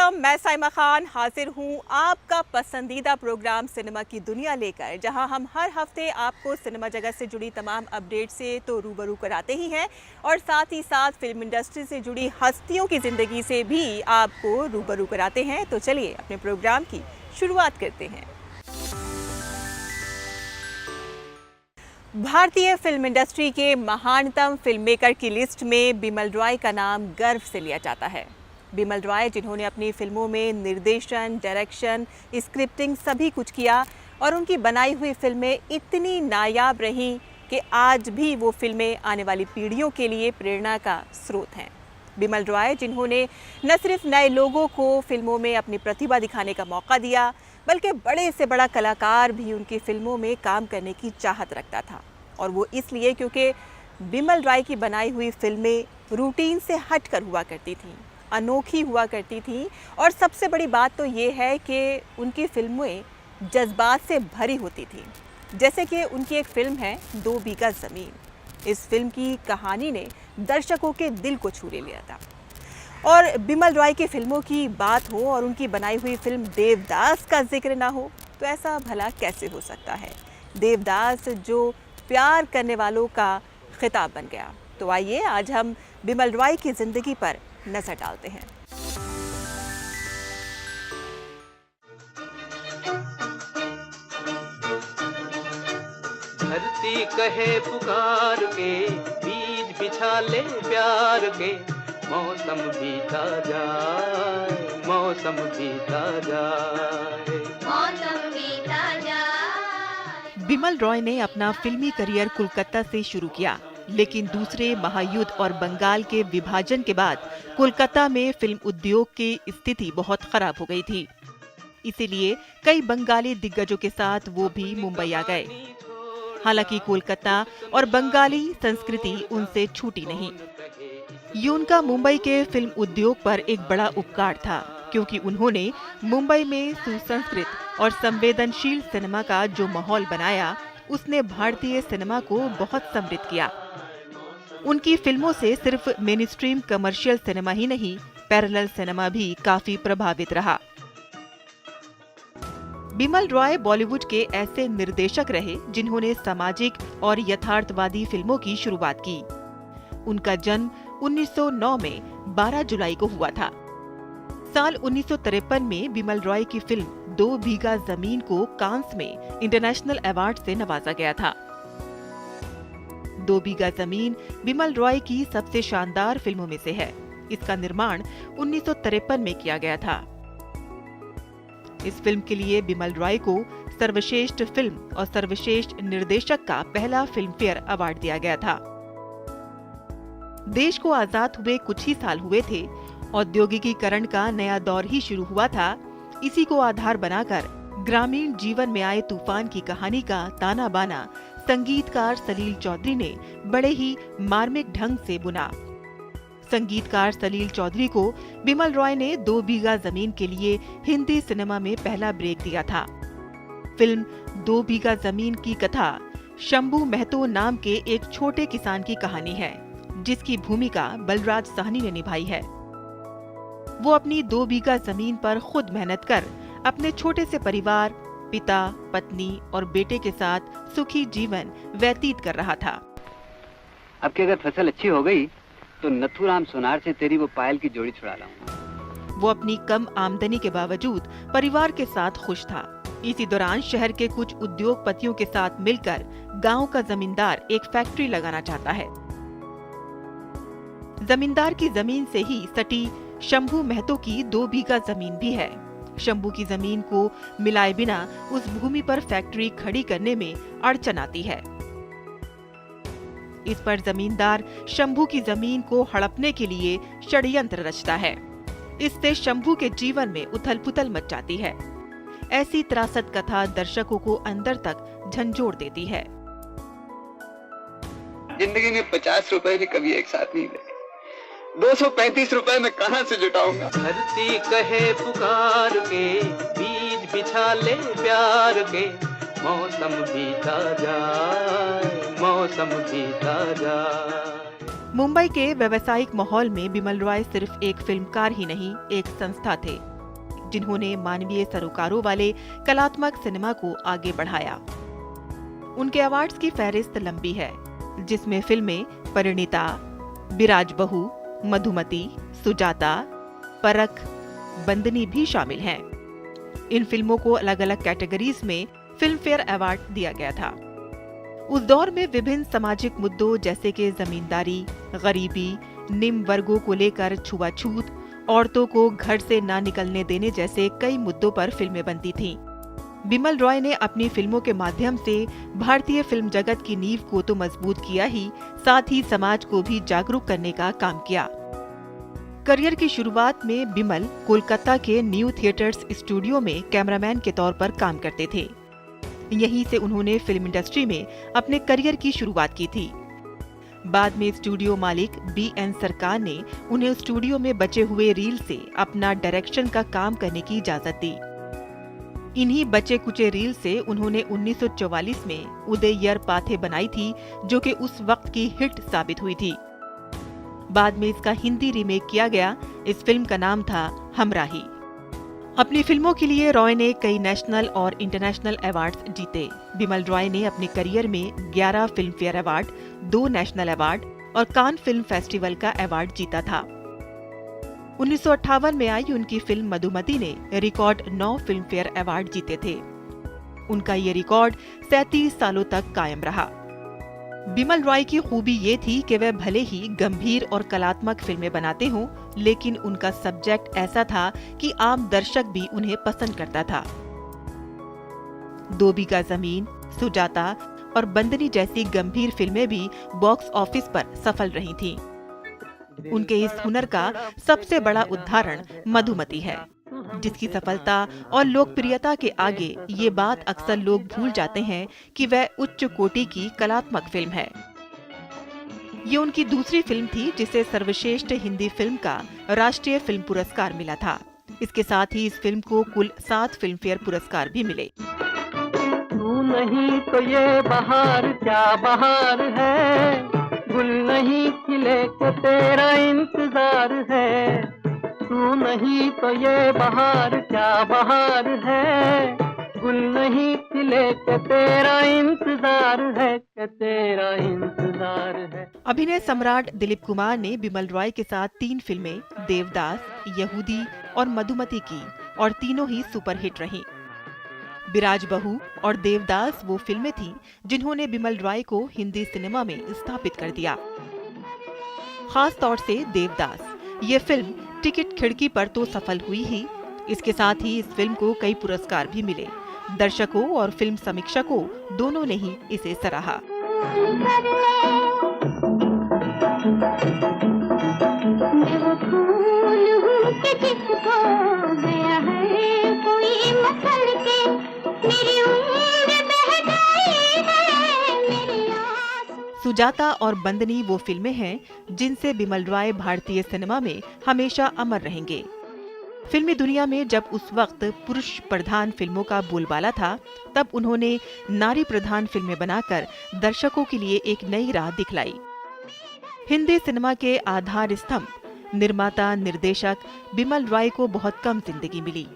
Welcome, मैं साइमा खान हाजिर हूँ आपका पसंदीदा प्रोग्राम सिनेमा की दुनिया लेकर, जहां हम हर हफ्ते आपको सिनेमा जगत से जुड़ी तमाम अपडेट से तो रूबरू कराते ही हैं और साथ ही साथ फिल्म इंडस्ट्री से जुड़ी हस्तियों की ज़िंदगी से भी आपको रूबरू कराते हैं। तो चलिए अपने प्रोग्राम की शुरुआत करते हैं। भारतीय फिल्म इंडस्ट्री के महानतम फिल्म मेकर की लिस्ट में बिमल रॉय का नाम गर्व से लिया जाता है। बिमल रॉय, जिन्होंने अपनी फिल्मों में निर्देशन, डायरेक्शन, स्क्रिप्टिंग सभी कुछ किया और उनकी बनाई हुई फिल्में इतनी नायाब रहीं कि आज भी वो फिल्में आने वाली पीढ़ियों के लिए प्रेरणा का स्रोत हैं। बिमल रॉय, जिन्होंने न सिर्फ नए लोगों को फिल्मों में अपनी प्रतिभा दिखाने का मौका दिया, बल्कि बड़े से बड़ा कलाकार भी उनकी फिल्मों में काम करने की चाहत रखता था। और वो इसलिए क्योंकि बिमल रॉय की बनाई हुई फिल्में रूटीन से हटकर हुआ करती थीं, अनोखी हुआ करती थीं और सबसे बड़ी बात तो ये है कि उनकी फिल्में जज्बात से भरी होती थीं। जैसे कि उनकी एक फिल्म है 2 बीघा ज़मीन। इस फिल्म की कहानी ने दर्शकों के दिल को छू ले लिया था। और बिमल रॉय की फिल्मों की बात हो और उनकी बनाई हुई फिल्म देवदास का जिक्र ना हो तो ऐसा भला कैसे हो सकता है। देवदास जो प्यार करने वालों का खिताब बन गया। तो आइए आज हम बिमल रॉय की जिंदगी पर नजर डालते हैं। धरती कहे पुकार के, बीज बिछा ले प्यार के, मौसम बीता जाए, मौसम बीता जाए, मौसम बीता जाए। बिमल रॉय ने अपना फिल्मी करियर कोलकाता से शुरू किया, लेकिन दूसरे महायुद्ध और बंगाल के विभाजन के बाद कोलकाता में फिल्म उद्योग की स्थिति बहुत खराब हो गई थी। इसीलिए कई बंगाली दिग्गजों के साथ वो भी मुंबई आ गए। हालांकि कोलकाता और बंगाली संस्कृति उनसे छूटी नहीं। ये उनका मुंबई के फिल्म उद्योग पर एक बड़ा उपकार था, क्योंकि उन्होंने मुंबई में सुसंस्कृत और संवेदनशील सिनेमा का जो माहौल बनाया, उसने भारतीय सिनेमा को बहुत समृद्ध किया। उनकी फिल्मों से सिर्फ मेनस्ट्रीम कमर्शियल सिनेमा ही नहीं, पैरेलल सिनेमा भी काफी प्रभावित रहा। बिमल रॉय बॉलीवुड के ऐसे निर्देशक रहे जिन्होंने सामाजिक और यथार्थवादी फिल्मों की शुरुआत की। उनका जन्म 1909 में 12 जुलाई को हुआ था। साल 1953 में बिमल रॉय की फिल्म 2 बीघा ज़मीन को कांस में इंटरनेशनल अवार्ड से नवाजा गया था। 2 बीघा ज़मीन बिमल रॉय की सबसे शानदार फिल्मों में से है। इसका निर्माण 1953 में किया गया था। इस फिल्म के लिए बिमल रॉय को सर्वश्रेष्ठ फिल्म और सर्वश्रेष्ठ निर्देशक का पहला फिल्म फेयर अवार्ड दिया गया था। देश को आजाद हुए कुछ ही साल हुए थे, औद्योगिकीकरण का नया दौर ही शुरू हुआ था। इसी को आधार बनाकर ग्रामीण जीवन में आए तूफान की कहानी का ताना बाना संगीतकार सलील चौधरी ने बड़े ही मार्मिक ढंग से बुना। संगीतकार सलील चौधरी को बिमल रॉय ने 2 बीघा ज़मीन के लिए हिंदी सिनेमा में पहला ब्रेक दिया था। फिल्म 2 बीघा ज़मीन की कथा शंभू महतो नाम के एक छोटे किसान की कहानी है, जिसकी भूमिका बलराज साहनी ने निभाई है। वो अपनी 2 बीघा ज़मीन पर खुद मेहनत कर अपने छोटे से परिवार, पिता, पत्नी और बेटे के साथ सुखी जीवन व्यतीत कर रहा था। अब की अगर फसल अच्छी हो गई तो नथुराम सोनार से तेरी वो पायल की जोड़ी छुड़ा लाऊंगा। वो अपनी कम आमदनी के बावजूद परिवार के साथ खुश था। इसी दौरान शहर के कुछ उद्योगपतियों के साथ मिलकर गांव का जमींदार एक फैक्ट्री लगाना चाहता है। जमींदार की जमीन से ही सटी शंभू महतो की 2 बीघा जमीन भी है। शंभू की जमीन को मिलाए बिना उस भूमि पर फैक्ट्री खड़ी करने में अड़चन आती है। इस पर जमींदार शंभू की जमीन को हड़पने के लिए षड्यंत्र रचता है। इससे शंभू के जीवन में उथल-पुथल मच जाती है। ऐसी त्रासद कथा दर्शकों को अंदर तक झंझोड़ देती है। जिंदगी में 50 रुपए भी कभी एक साथ नहीं लगे। 235 रुपए मैं कहां से जुटाऊंगा। धरती कहे पुकार के, बीज बिछा ले प्यार के, मौसम बीता जाए, मौसम बीता जाए। मुंबई के व्यावसायिक माहौल में बिमल रॉय सिर्फ एक फिल्मकार ही नहीं, एक संस्था थे। जिन्होंने मानवीय सरोकारों वाले कलात्मक सिनेमा को आगे बढ़ाया। उनके अवार्ड्स की फहरिस्त लंबी है, जिसमें फिल्में परिणीता, बिराज बहू, मधुमती, सुजाता, परख, बंदनी भी शामिल हैं। इन फिल्मों को अलग अलग कैटेगरीज में फिल्म फेयर अवार्ड दिया गया था। उस दौर में विभिन्न सामाजिक मुद्दों जैसे कि जमींदारी, गरीबी, निम्न वर्गों को लेकर छुआछूत, औरतों को घर से ना निकलने देने जैसे कई मुद्दों पर फिल्में बनती थीं। बिमल रॉय ने अपनी फिल्मों के माध्यम से भारतीय फिल्म जगत की नींव को तो मजबूत किया ही, साथ ही समाज को भी जागरूक करने का काम किया। करियर की शुरुआत में बिमल कोलकाता के न्यू थिएटर्स स्टूडियो में कैमरामैन के तौर पर काम करते थे। यहीं से उन्होंने फिल्म इंडस्ट्री में अपने करियर की शुरुआत की थी। बाद में स्टूडियो मालिक BN सरकार ने उन्हें स्टूडियो में बचे हुए रील से अपना डायरेक्शन का काम करने की इजाजत दी। इन्हीं बचे कुचे रील से उन्होंने 1944 में उदययर पाथे बनाई थी, जो कि उस वक्त की हिट साबित हुई थी। बाद में इसका हिंदी रीमेक किया गया। इस फिल्म का नाम था हमराही। अपनी फिल्मों के लिए रॉय ने कई नेशनल और इंटरनेशनल अवार्ड्स जीते। बिमल रॉय ने अपने करियर में 11 film fair award, 2 national award और कान फिल्म फेस्टिवल का अवार्ड जीता था। 1958 में आई उनकी फिल्म मधुमती ने रिकॉर्ड 9 फिल्म फेयर अवार्ड जीते थे। उनका ये रिकॉर्ड 37 सालों तक कायम रहा। बिमल रॉय की खूबी ये थी कि वह भले ही गंभीर और कलात्मक फिल्में बनाते हों, लेकिन उनका सब्जेक्ट ऐसा था कि आम दर्शक भी उन्हें पसंद करता था। 2 बीघा जमीन, सुजाता और बंदनी जैसी गंभीर फिल्में भी बॉक्स ऑफिस पर सफल रही थीं। उनके इस हुनर का सबसे बड़ा उदाहरण मधुमती है, जिसकी सफलता और लोकप्रियता के आगे ये बात अक्सर लोग भूल जाते हैं कि वह उच्च कोटि की कलात्मक फिल्म है। ये उनकी दूसरी फिल्म थी जिसे सर्वश्रेष्ठ हिंदी फिल्म का राष्ट्रीय फिल्म पुरस्कार मिला था। इसके साथ ही इस फिल्म को कुल 7 फिल्म फेयर पुरस्कार भी मिले। तू नहीं तो ये बहार क्या बहार है, गुल नहीं खिले के तेरा इंतजार है। तू नहीं तो ये बहार क्या बहार है, गुल नहीं खिले के तेरा इंतजार है, के तेरा इंतजार है। अभिनय सम्राट दिलीप कुमार ने बिमल रॉय के साथ 3 फिल्में देवदास, यहूदी और मधुमती की, और तीनों ही सुपरहिट रहीं। बिराज बहू और देवदास वो फिल्में थीं जिन्होंने बिमल रॉय को हिंदी सिनेमा में स्थापित कर दिया। खास तौर से देवदास, ये फिल्म टिकट खिड़की पर तो सफल हुई ही, इसके साथ ही इस फिल्म को कई पुरस्कार भी मिले। दर्शकों और फिल्म समीक्षकों दोनों ने ही इसे सराहा। सुजाता और बंदनी वो फिल्में हैं जिनसे बिमल रॉय भारतीय सिनेमा में हमेशा अमर रहेंगे। फिल्मी दुनिया में जब उस वक्त पुरुष प्रधान फिल्मों का बोलबाला था, तब उन्होंने नारी प्रधान फिल्में बनाकर दर्शकों के लिए एक नई राह दिखलाई। हिंदी सिनेमा के आधार स्तंभ, निर्माता निर्देशक बिमल रॉय को बहुत कम जिंदगी मिली।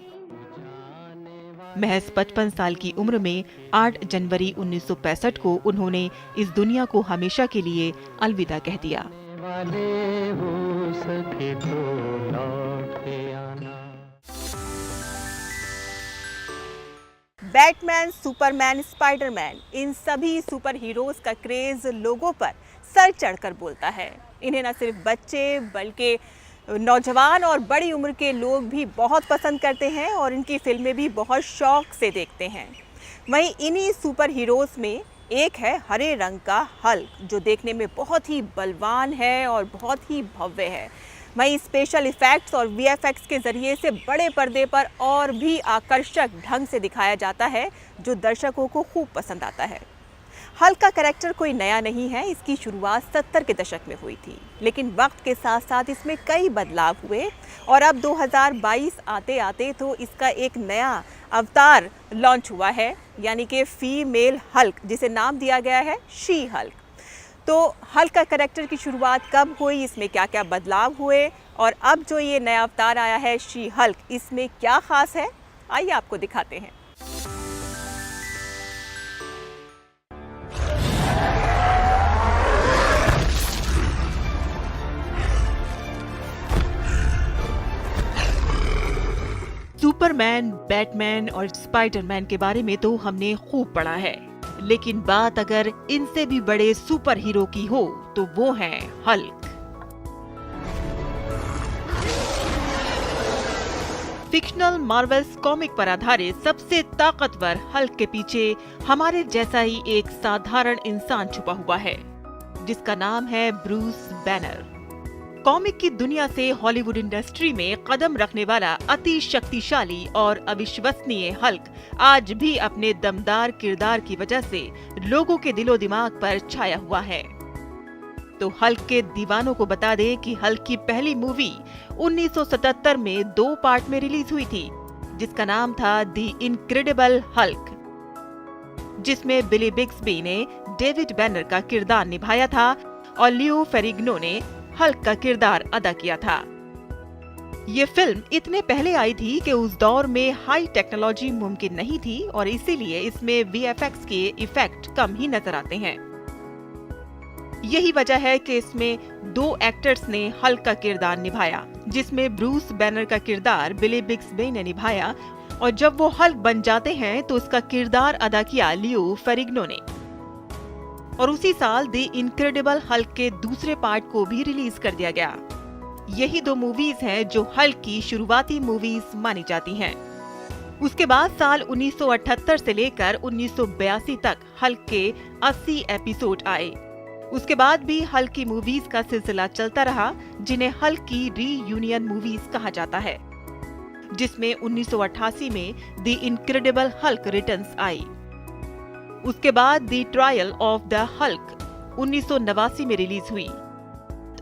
महज 55 साल की उम्र में 8 जनवरी 1965 को उन्होंने इस दुनिया को हमेशा के लिए अलविदा कह दिया। बैटमैन, सुपरमैन, स्पाइडरमैन, इन सभी सुपर हीरोज का क्रेज लोगों पर सर चढ़कर बोलता है। इन्हें न सिर्फ बच्चे बल्कि नौजवान और बड़ी उम्र के लोग भी बहुत पसंद करते हैं और इनकी फिल्में भी बहुत शौक से देखते हैं। वहीं इन्हीं सुपर हीरोज में एक है हरे रंग का हल्क, जो देखने में बहुत ही बलवान है और बहुत ही भव्य है। वहीं स्पेशल इफेक्ट्स और VFX के जरिए से बड़े पर्दे पर और भी आकर्षक ढंग से दिखाया जाता है, जो दर्शकों को खूब पसंद आता है। हल्क का कैरेक्टर कोई नया नहीं है, इसकी शुरुआत 70 के दशक में हुई थी, लेकिन वक्त के साथ साथ इसमें कई बदलाव हुए और अब 2022 आते आते तो इसका एक नया अवतार लॉन्च हुआ है, यानी कि फीमेल हल्क, जिसे नाम दिया गया है शी हल्क। तो हल्क का कैरेक्टर की शुरुआत कब हुई, इसमें क्या क्या बदलाव हुए और अब जो ये नया अवतार आया है शी हल्क, इसमें क्या खास है, आइए आपको दिखाते हैं। सुपरमैन, बैटमैन और स्पाइडरमैन के बारे में तो हमने खूब पढ़ा है, लेकिन बात अगर इनसे भी बड़े सुपर हीरो की हो तो वो है हल्क। फिक्शनल मार्वल्स कॉमिक पर आधारित सबसे ताकतवर हल्क के पीछे हमारे जैसा ही एक साधारण इंसान छुपा हुआ है, जिसका नाम है ब्रूस बैनर। कॉमिक की दुनिया से हॉलीवुड इंडस्ट्री में कदम रखने वाला अति शक्तिशाली और अविश्वसनीय हल्क आज भी अपने दमदार किरदार की वजह से लोगों के दिलो दिमाग पर छाया हुआ है। तो हल्क के दीवानों को बता दें कि हल्क की पहली मूवी 1977 में 2 पार्ट में रिलीज हुई थी, जिसका नाम था द इनक्रेडिबल हल्क, जिसमें बिली बिग्सबी ने डेविड बैनर का किरदार निभाया था और लियो फेरिग्नो ने हल्क का किरदार अदा किया था। ये फिल्म इतने पहले आई थी कि उस दौर में हाई टेक्नोलॉजी मुमकिन नहीं थी और इसीलिए इसमें वीएफएक्स के इफेक्ट कम ही नजर आते हैं। यही वजह है कि इसमें 2 एक्टर्स ने हल्क का किरदार निभाया, जिसमें ब्रूस बैनर का किरदार बिली बिग्सबी ने निभाया और जब वो हल्क बन जाते हैं तो उसका किरदार अदा किया लियो फेरिग्नो ने। और उसी साल द इनक्रेडिबल हल्क के दूसरे पार्ट को भी रिलीज कर दिया गया। यही 2 मूवीज हैं जो हल्क की शुरुआती मूवीज मानी जाती हैं। उसके बाद साल 1978 से लेकर 1982 तक हल्क के 80 एपिसोड आए। उसके बाद भी हल्क की मूवीज का सिलसिला चलता रहा, जिन्हें हल्क की रीयूनियन मूवीज कहा जाता है, जिसमें 1988 में द इनक्रेडिबल हल्क रिटर्न्स आई। उसके बाद the trial of the Hulk 1989 में रिलीज हुई।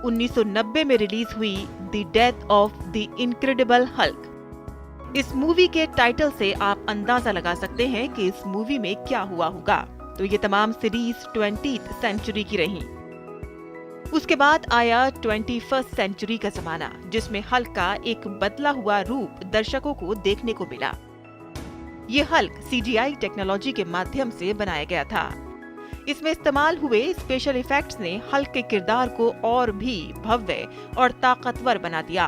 1990 में रिलीज हुई the death of the incredible Hulk. इस मूवी के टाइटल से आप अंदाजा लगा सकते हैं कि इस मूवी में क्या हुआ होगा। तो ये तमाम सीरीज 20th सेंचुरी की रही। उसके बाद आया 21st सेंचुरी का जमाना, जिसमें हल्क का एक बदला हुआ रूप दर्शकों को देखने को मिला। ये हल्क सीजीआई टेक्नोलॉजी के माध्यम से बनाया गया था। इसमें इस्तेमाल हुए स्पेशल इफेक्ट्स ने हल्क के किरदार को और भी भव्य और ताकतवर बना दिया।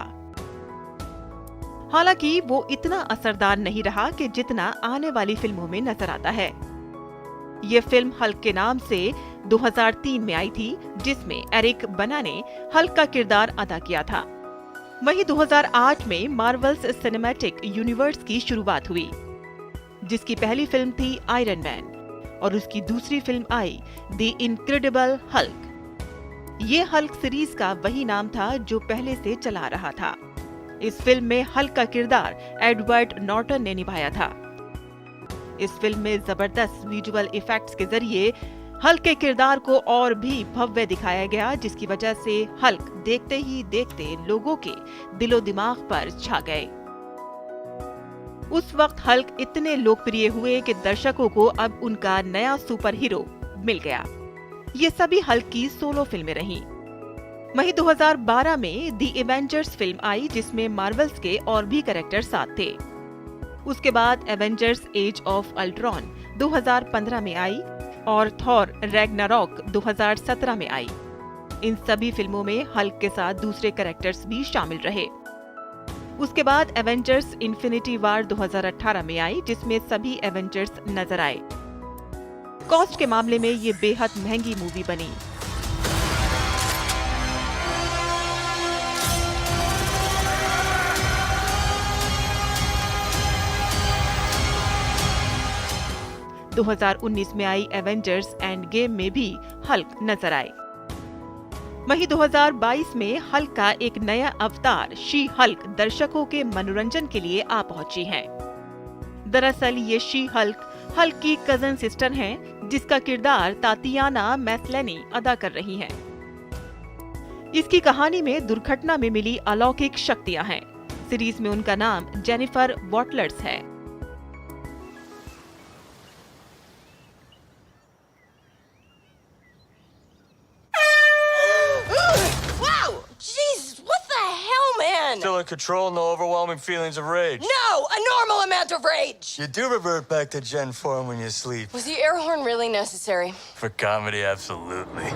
हालांकि वो इतना असरदार नहीं रहा कि जितना आने वाली फिल्मों में नजर आता है। ये फिल्म हल्क के नाम से 2003 में आई थी, जिसमें एरिक बना ने हल्क का किरदार अदा किया था। वहीं 2008 में मार्वल्स सिनेमैटिक यूनिवर्स की शुरुआत हुई, जिसकी पहली फिल्म थी आयरन मैन और उसकी दूसरी film I the incredible Hulk. ये हल्क सीरीज का वही नाम था जो पहले से चला आ रहा था। इस फिल्म में हल्क का किरदार एडवर्ड नॉर्टन ने निभाया था। इस फिल्म में जबरदस्त विजुअल इफेक्ट्स के जरिए हल्क के किरदार को और भी भव्य दिखाया गया, जिसकी वजह से हल्क देखते ही देखते लोगों के दिलो दिमाग पर छा गए। उस वक्त हल्क इतने लोकप्रिय हुए कि दर्शकों को अब उनका नया सुपर हीरो मिल गया। ये सभी हल्क की सोलो फिल्में रहीं। वहीं 2012 में द एवेंजर्स फिल्म आई, जिसमें मार्वल्स के और भी कैरेक्टर साथ थे। उसके बाद एवेंजर्स एज ऑफ अल्ट्रॉन 2015 में आई और थॉर रैग्नारॉक 2017 में आई। इन सभी फिल्मों में हल्क के साथ दूसरे कैरेक्टर्स भी शामिल रहे। उसके बाद एवेंजर्स इन्फिनिटी वार 2018 में आई, जिसमें सभी एवेंजर्स नजर आए। कॉस्ट के मामले में ये बेहद महंगी मूवी बनी। – 2019 में आई एवेंजर्स एंड गेम में भी हल्क नजर आए। वहीं 2022 में हल्क का एक नया अवतार शी हल्क दर्शकों के मनोरंजन के लिए आ पहुंची है। दरअसल ये शी हल्क हल्क की कजन सिस्टर हैं, जिसका किरदार तातियाना मैस्लेनी अदा कर रही हैं। इसकी कहानी में दुर्घटना में मिली अलौकिक शक्तियां हैं। सीरीज में उनका नाम जेनिफर वॉटलर्स है। Still in control, no overwhelming feelings of rage. No, a normal amount of rage. You do revert back to Gen form when you sleep. Was the air horn really necessary? For comedy, absolutely.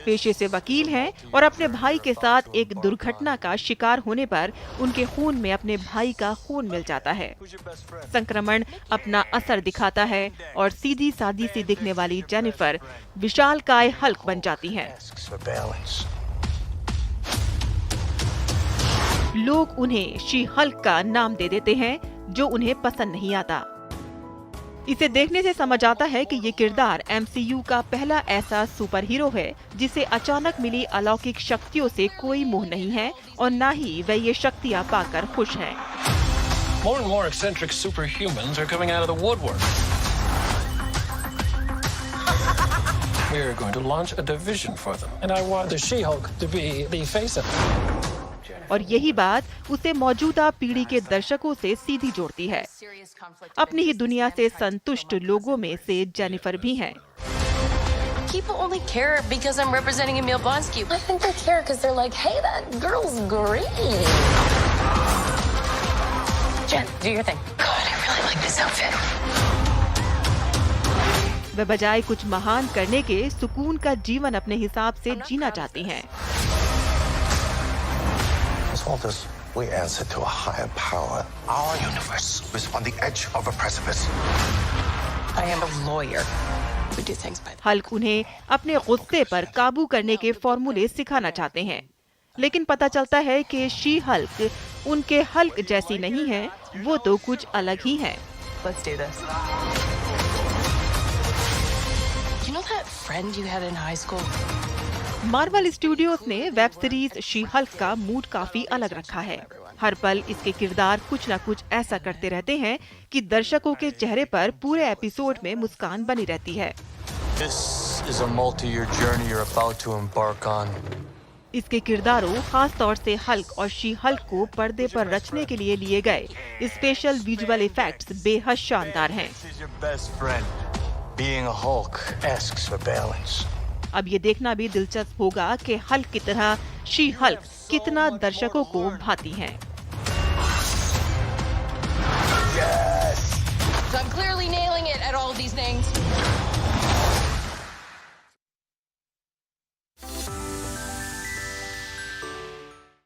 पेशे से वकील हैं और अपने भाई के साथ एक दुर्घटना का शिकार होने पर उनके खून में अपने भाई का खून मिल जाता है। संक्रमण अपना असर दिखाता है और सीधी सादी सी दिखने वाली जेनिफर विशालकाय हल्क बन जाती हैं। लोग उन्हें शी हल्क का नाम दे देते हैं, जो उन्हें पसंद नहीं आता। इसे देखने से समझ आता है कि ये किरदार MCU का पहला ऐसा सुपर हीरो है जिसे अचानक मिली अलौकिक शक्तियों से कोई मोह नहीं है और न ही वह ये शक्तियाँ पाकर खुश हैं। More and more eccentric superhumans are coming out of the woodwork. We are going to launch a division for them, and I want the She-Hulk to be the face of it. और यही बात उसे मौजूदा पीढ़ी के दर्शकों से सीधी जोड़ती है। अपनी ही दुनिया से संतुष्ट लोगों में से जेनिफर भी हैं। People only care because I'm representing Emil Blonsky. I think they care because they're like, hey, that girl's great. Jen, do your thing. God, I really like this outfit. वे बजाय कुछ महान करने के सुकून का जीवन अपने हिसाब से जीना चाहती हैं। Walters, we answer to a higher power. Our universe is on the edge of a precipice. I am a lawyer. We do things by. Hulk उन्हें अपने गुस्से पर काबू करने के फॉर्मूले सिखाना चाहते हैं, लेकिन पता चलता है कि शी हल्क उनके हल्क जैसी नहीं है, वो तो कुछ अलग ही है। Let's do this. You know that friend you had in high school? Marvel studios ने वेब सीरीज शी हल्क का मूड काफी अलग रखा है। हर पल इसके किरदार कुछ न कुछ ऐसा करते रहते हैं कि दर्शकों के चेहरे पर पूरे एपिसोड में मुस्कान बनी रहती है। This is a multi-year journey you're about to embark on. इसके किरदारों, खास तौर से हल्क और शी हल्क को पर्दे पर रचने के लिए लिए गए स्पेशल विजुअल इफेक्ट्स बेहद शानदार हैं। This is your best friend. Being a Hulk asks for balance. अब ये देखना भी दिलचस्प होगा कि हल्क की तरह शी हल्क कितना दर्शकों को भाती हैं। So I'm clearly nailing it at all of these things.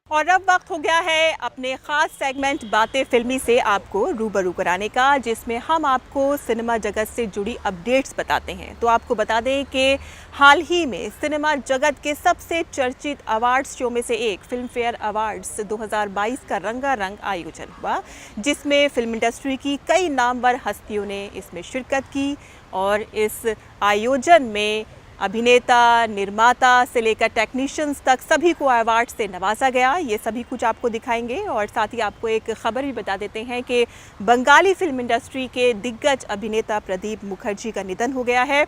और अब वक्त हो गया है अपने खास सेगमेंट बातें फिल्मी से आपको रूबरू कराने का, जिसमें हम आपको सिनेमा जगत से जुड़ी अपडेट्स बताते हैं। तो आपको बता दें कि हाल ही में सिनेमा जगत के सबसे चर्चित अवार्ड्स शो में से एक फिल्म फेयर अवार्ड्स 2022 का रंगारंग आयोजन हुआ, जिसमें फिल्म इंडस्ट्री की कई नामवर हस्तियों ने इसमें शिरकत की। और इस आयोजन में अभिनेता, निर्माता से लेकर टेक्नीशियंस तक सभी को अवार्ड से नवाजा गया। ये सभी कुछ आपको दिखाएंगे और साथ ही आपको एक खबर भी बता देते हैं कि बंगाली फिल्म इंडस्ट्री के दिग्गज अभिनेता प्रदीप मुखर्जी का निधन हो गया है।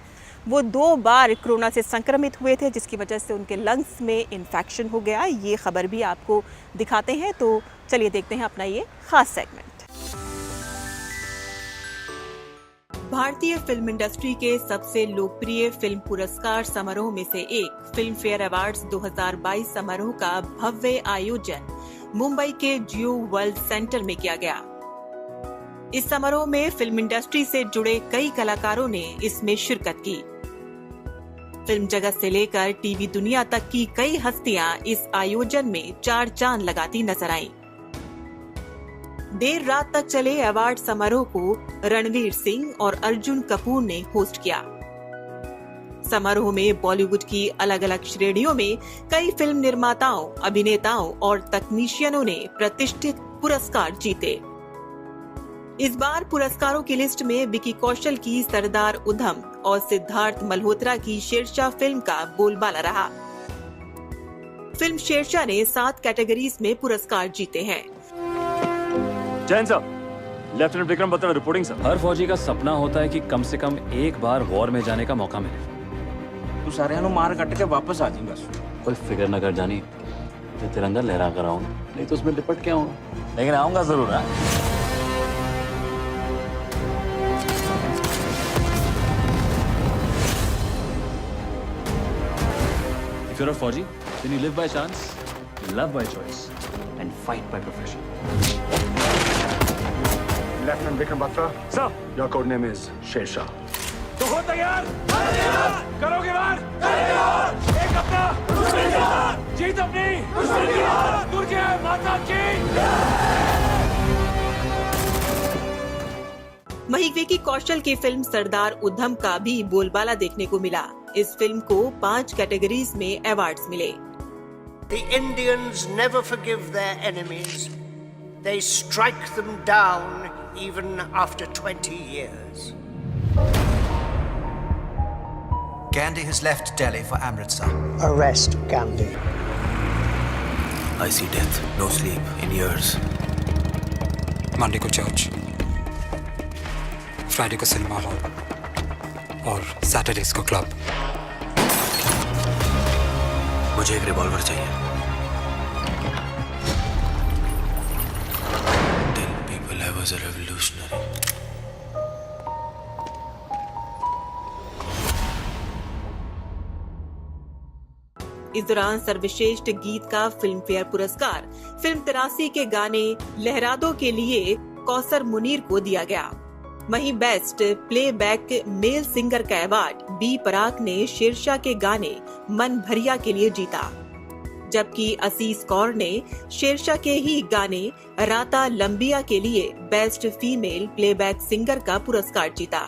वो 2 बार कोरोना से संक्रमित हुए थे, जिसकी वजह से उनके लंग्स में इन्फेक्शन हो गया। ये खबर भी आपको दिखाते हैं। तो चलिए देखते हैं अपना ये खास सेगमेंट। भारतीय फिल्म इंडस्ट्री के सबसे लोकप्रिय फिल्म पुरस्कार समारोह में से एक फिल्म फेयर अवार्ड्स 2022 समारोह का भव्य आयोजन मुंबई के जियो वर्ल्ड सेंटर में किया गया। इस समारोह में फिल्म इंडस्ट्री से जुड़े कई कलाकारों ने इसमें शिरकत की। फिल्म जगत से लेकर टीवी दुनिया तक की कई हस्तियां इस आयोजन में 4 चांद लगाती नजर आईं। देर रात तक चले अवार्ड समारोह को रणवीर सिंह और अर्जुन कपूर ने होस्ट किया। समारोह में बॉलीवुड की अलग अलग श्रेणियों में कई फिल्म निर्माताओं, अभिनेताओं और तकनीशियनों ने प्रतिष्ठित पुरस्कार जीते। इस बार पुरस्कारों की लिस्ट में विकी कौशल की सरदार उधम और सिद्धार्थ मल्होत्रा की शेरशाह फिल्म का बोलबाला रहा। फिल्म शेरशाह ने 7 कैटेगरीज में पुरस्कार जीते हैं। जैन साहब, lieutenant Vikram Batra reporting sir. हर फौजी का सपना होता है कि कम से कम एक बार वॉर में जाने का मौका मिले। तू सारे मार कट के वापस आ जाएगा। कोई फिक्र न कर जानी, मैं तिरंगा लहरा कर आऊंगा, नहीं तो उसमें लिपट के आऊंगा, लेकिन आऊंगा जरूर। If you're a फौजी, then you live by chance, love by choice and fight by profession. Lieutenant Vikram Batra. Sir. Your code name is Sher Shah. तो हो तैयार? करोगे वार? एक अपना, जीत अपनी, दुर्गे माता की। वहीं विकी कौशल की फिल्म सरदार उधम का भी बोलबाला देखने को मिला। इस फिल्म को 5 कैटेगरीज में अवार्ड्स मिले। The Indians never forgive their enemies. They strike them down even after 20 years. Gandhi has left Delhi for Amritsar. Arrest Gandhi. I see death, no sleep in years. Monday को church, Friday को cinema hall और Saturdays को club. मुझे एक revolver चाहिए. Tell people I was a revolutionary. इस दौरान सर्वश्रेष्ठ गीत का फिल्म फेयर पुरस्कार फिल्म 83 के गाने लहरा दो के लिए कौसर मुनीर को दिया गया। वहीं बेस्ट प्लेबैक मेल सिंगर का अवार्ड बी पराग ने शेरशाह के गाने मन भरिया के लिए जीता, जबकि असीस कौर ने शेरशाह के ही गाने राता लंबिया के लिए बेस्ट फीमेल प्लेबैक सिंगर का पुरस्कार जीता।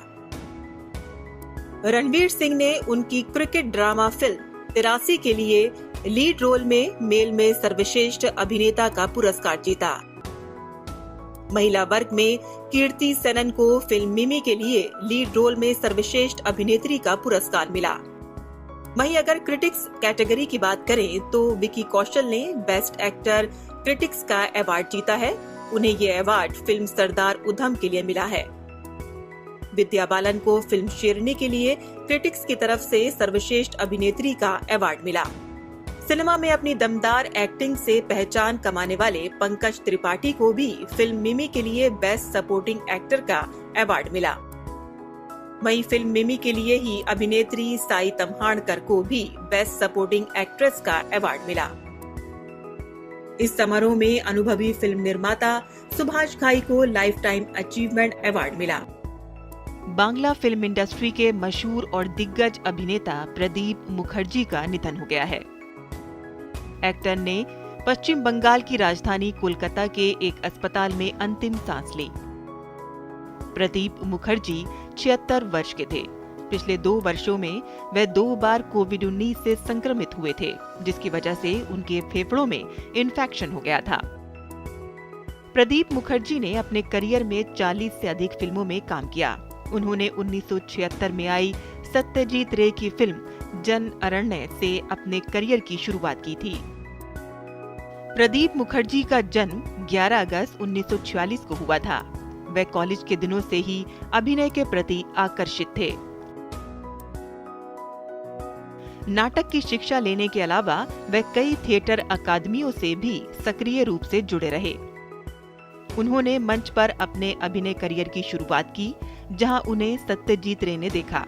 रणवीर सिंह ने उनकी क्रिकेट ड्रामा फिल्म 83 के लिए लीड रोल में मेल में सर्वश्रेष्ठ अभिनेता का पुरस्कार जीता। महिला वर्ग में कीर्ति सेनन को फिल्म मिमी के लिए लीड रोल में सर्वश्रेष्ठ अभिनेत्री का पुरस्कार मिला। वहीं अगर क्रिटिक्स कैटेगरी की बात करें तो विकी कौशल ने बेस्ट एक्टर क्रिटिक्स का अवार्ड जीता है। उन्हें ये अवार्ड फिल्म सरदार उधम के लिए मिला है। विद्या बालन को फिल्म शेरनी के लिए क्रिटिक्स की तरफ से सर्वश्रेष्ठ अभिनेत्री का अवार्ड मिला। सिनेमा में अपनी दमदार एक्टिंग से पहचान कमाने वाले पंकज त्रिपाठी को भी फिल्म मिमी के लिए बेस्ट सपोर्टिंग एक्टर का अवार्ड मिला। वहीं फिल्म मिमी के लिए ही अभिनेत्री साई तम्हाणकर को भी बेस्ट सपोर्टिंग एक्ट्रेस का अवार्ड मिला। इस समारोह में अनुभवी फिल्म निर्माता सुभाष घाई को लाइफ टाइम अचीवमेंट अवार्ड मिला। बांग्ला फिल्म इंडस्ट्री के मशहूर और दिग्गज अभिनेता प्रदीप मुखर्जी का निधन हो गया है। एक्टर ने पश्चिम बंगाल की राजधानी कोलकाता के एक अस्पताल में अंतिम सांस ली। प्रदीप मुखर्जी 76 वर्ष के थे। पिछले 2 वर्षों में वे 2 बार कोविड-19 से संक्रमित हुए थे, जिसकी वजह से उनके फेफड़ों में इन्फेक्शन हो गया था। प्रदीप मुखर्जी ने अपने करियर में 40 से अधिक फिल्मों में काम किया। उन्होंने 1976 में आई सत्यजीत रे की फिल्म जन अरण्य से अपने करियर की शुरुआत की थी। प्रदीप मुखर्जी का जन्म 11 अगस्त 1946 को हुआ था। वे कॉलेज के दिनों से ही अभिनय के प्रति आकर्षित थे। नाटक की शिक्षा लेने के अलावा वे कई थिएटर अकादमियों से भी सक्रिय रूप से जुड़े रहे। उन्होंने मंच पर अपने अभिनय करियर की शुरुआत की, जहां उन्हें सत्यजीत रे ने देखा।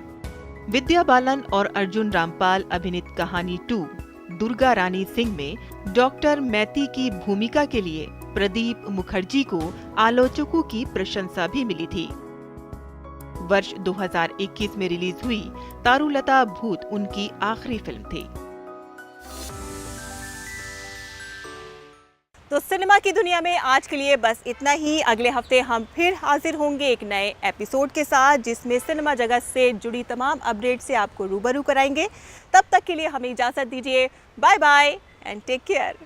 विद्या बालन और अर्जुन रामपाल अभिनीत कहानी 2 दुर्गा रानी सिंह में डॉक्टर मैती की भूमिका के लिए प्रदीप मुखर्जी को आलोचकों की प्रशंसा भी मिली थी। वर्ष 2021 में रिलीज हुई तारुलता भूत उनकी आखिरी फिल्म थी। तो सिनेमा की दुनिया में आज के लिए बस इतना ही। अगले हफ्ते हम फिर हाजिर होंगे एक नए एपिसोड के साथ, जिसमें सिनेमा जगत से जुड़ी तमाम अपडेट से आपको रूबरू कराएंगे। तब तक के लिए हमें इजाज़त दीजिए। Bye bye and take care.